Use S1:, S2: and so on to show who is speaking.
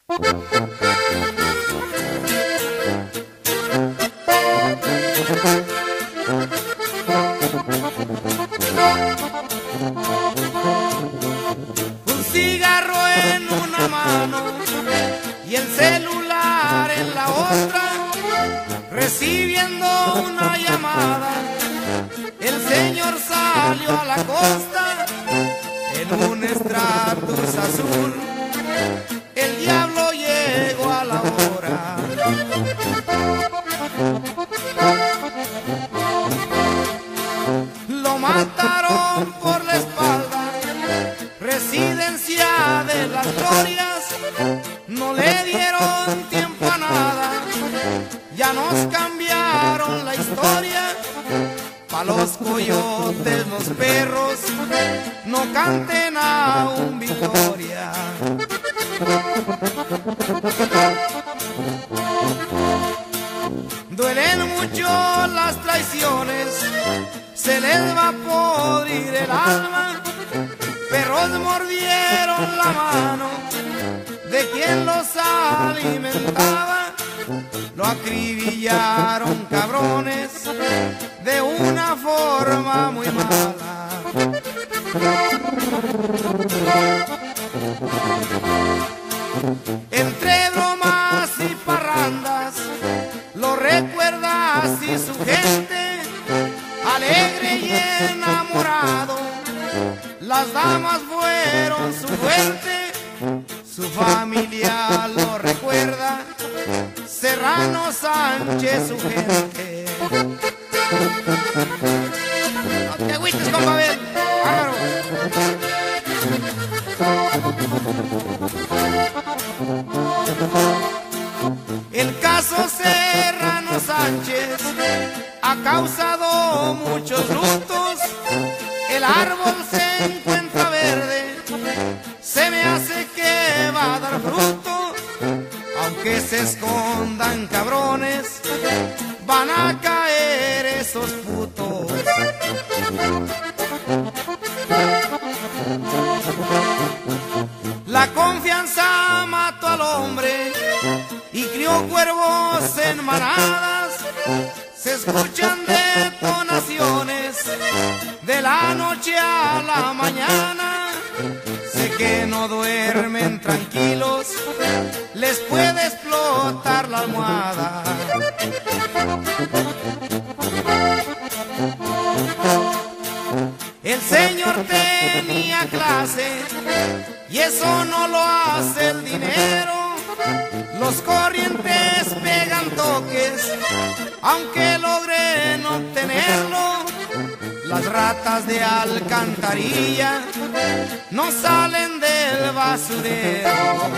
S1: Un cigarro en una mano y el celular en la otra, recibiendo una llamada. El señor salió a la costa en un Stratus azul. El diablo llegó a la hora. Lo mataron por la espalda, residencia de las glorias. No le dieron tiempo a nada, ya nos cambiaron la historia. Pa' los coyotes, los perros, no canten aún victoria. Duelen mucho las traiciones, se les va a podrir el alma. Perros mordieron la mano de quien los alimentaba. Lo acribillaron cabrones de una forma muy mala. Entre bromas y parrandas lo recuerda así su gente, alegre y enamorado. Las damas fueron su fuerte, su familia lo recuerda, Serrano Sánchez su gente. No te agüites, compa Abel, bárbaro. El caso Serrano Sánchez ha causado muchos lutos. El árbol se encuentra verde, se me hace que va a dar fruto. Aunque se escondan cabrones, van a caer esos putos. La confianza mató al hombre y crió cuervos en manadas. Se escuchan detonaciones de la noche a la mañana. Sé que no duermen tranquilos, les puede explotar la almohada. El señor tenía clase y eso no lo hace el dinero. Los corrientes pegan toques, aunque logren obtenerlo. Las ratas de alcantarilla no salen del basurero.